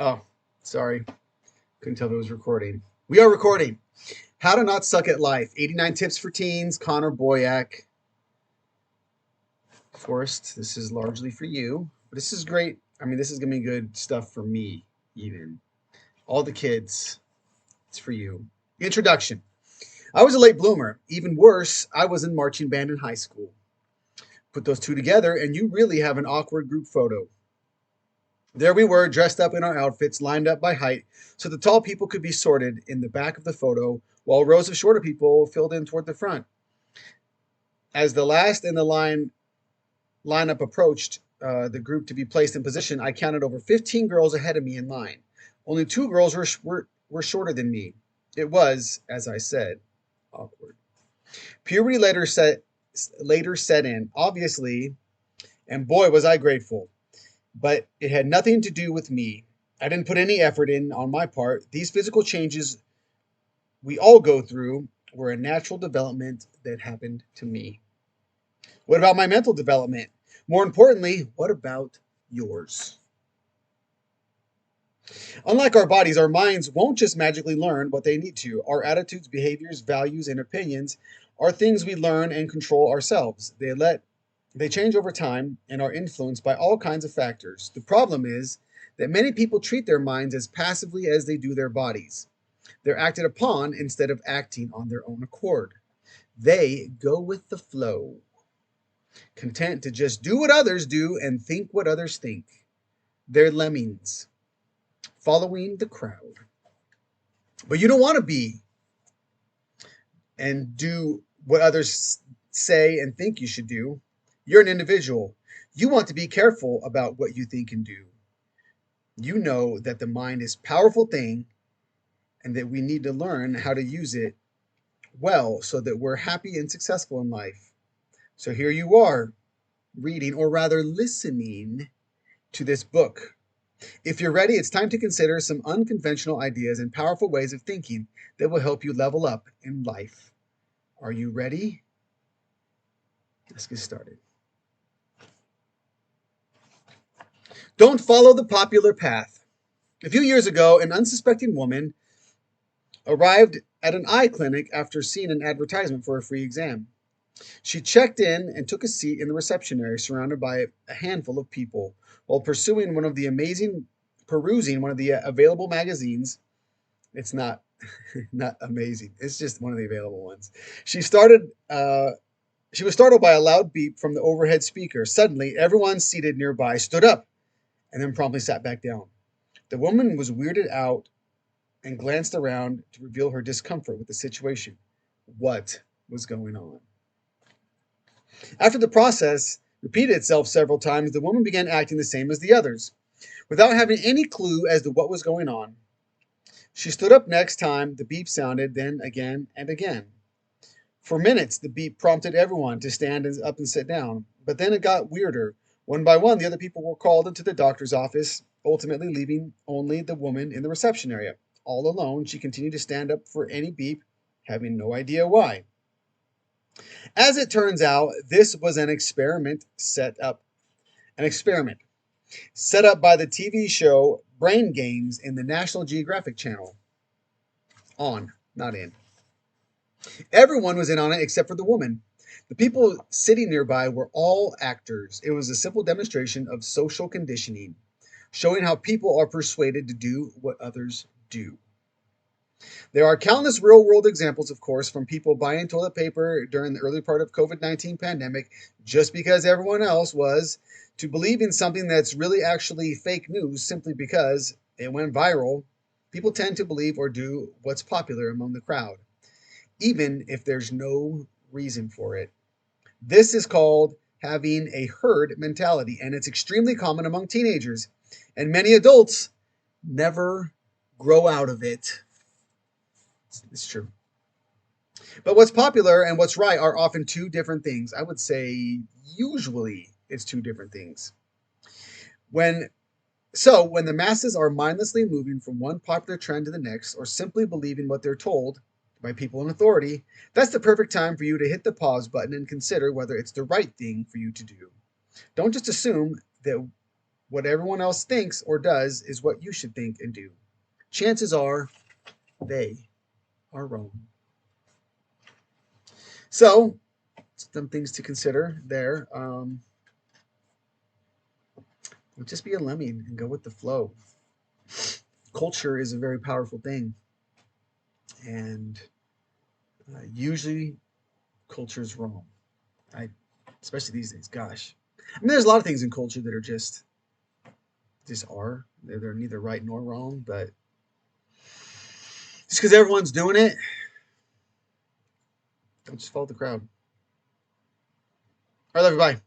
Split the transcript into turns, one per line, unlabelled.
Oh, sorry. Couldn't tell if it was recording. We are recording. How to Not Suck at Life. 89 Tips for Teens. Connor Boyack. Forrest, this is largely for you. But this is great. I mean, this is going to be good stuff for me, even. All the kids. It's for you. Introduction. I was a late bloomer. Even worse, I was in marching band in high school. Put those two together, and you really have an awkward group photo. There we were, dressed up in our outfits, lined up by height, so the tall people could be sorted in the back of the photo, while rows of shorter people filled in toward the front. As the last in the lineup approached the group to be placed in position, I counted over 15 girls ahead of me in line. Only two girls were shorter than me. It was, as I said, awkward. Puberty later set in, obviously, and boy was I grateful. But it had nothing to do with me. I didn't put any effort in on my part. These physical changes we all go through were a natural development that happened to me. What about my mental development? More importantly, what about yours? Unlike our bodies, our minds won't just magically learn what they need to. Our attitudes, behaviors, values, and opinions are things we learn and control ourselves. They change over time and are influenced by all kinds of factors. The problem is that many people treat their minds as passively as they do their bodies. They're acted upon instead of acting on their own accord. They go with the flow, content to just do what others do and think what others think. They're lemmings, following the crowd. But you don't want to be and do what others say and think you should do. You're an individual. You want to be careful about what you think and do. You know that the mind is a powerful thing and that we need to learn how to use it well so that we're happy and successful in life. So here you are, reading, or rather listening to this book. If you're ready, it's time to consider some unconventional ideas and powerful ways of thinking that will help you level up in life. Are you ready? Let's get started. Don't follow the popular path. A few years ago, an unsuspecting woman arrived at an eye clinic after seeing an advertisement for a free exam. She checked in and took a seat in the reception area surrounded by a handful of people while perusing one of the available magazines. It's not not amazing. It's just one of the available ones. She started she was startled by a loud beep from the overhead speaker. Suddenly, everyone seated nearby stood up and then promptly sat back down. The woman was weirded out and glanced around to reveal her discomfort with the situation. What was going on? After the process repeated itself several times, the woman began acting the same as the others. Without having any clue as to what was going on, she stood up next time the beep sounded, then again and again. For minutes, the beep prompted everyone to stand up and sit down, but then it got weirder. One by one, the other people were called into the doctor's office, ultimately leaving only the woman in the reception area. All alone, she continued to stand up for any beep, having no idea why. As it turns out, this was an experiment set up by the TV show Brain Games in the National Geographic Channel. On, not in. Everyone was in on it except for the woman. The people sitting nearby were all actors. It was a simple demonstration of social conditioning, showing how people are persuaded to do what others do. There are countless real-world examples, of course, from people buying toilet paper during the early part of COVID-19 pandemic just because everyone else was, to believe in something that's really actually fake news simply because it went viral. People tend to believe or do what's popular among the crowd, even if there's no reason for it. This is called having a herd mentality, and it's extremely common among teenagers, and many adults never grow out of it. It's true. But what's popular and what's right are often two different things. I would say usually it's two different things. When when the masses are mindlessly moving from one popular trend to the next or simply believing what they're told by people in authority, that's the perfect time for you to hit the pause button and consider whether it's the right thing for you to do. Don't just assume that what everyone else thinks or does is what you should think and do. Chances are they are wrong. So, some things to consider there. Just be a lemming and go with the flow. Culture is a very powerful thing. And usually culture is wrong. Especially these days. Gosh, I mean, there's a lot of things in culture that are just are. They're neither right nor wrong, but just because everyone's doing it, don't just follow the crowd. All right, everybody.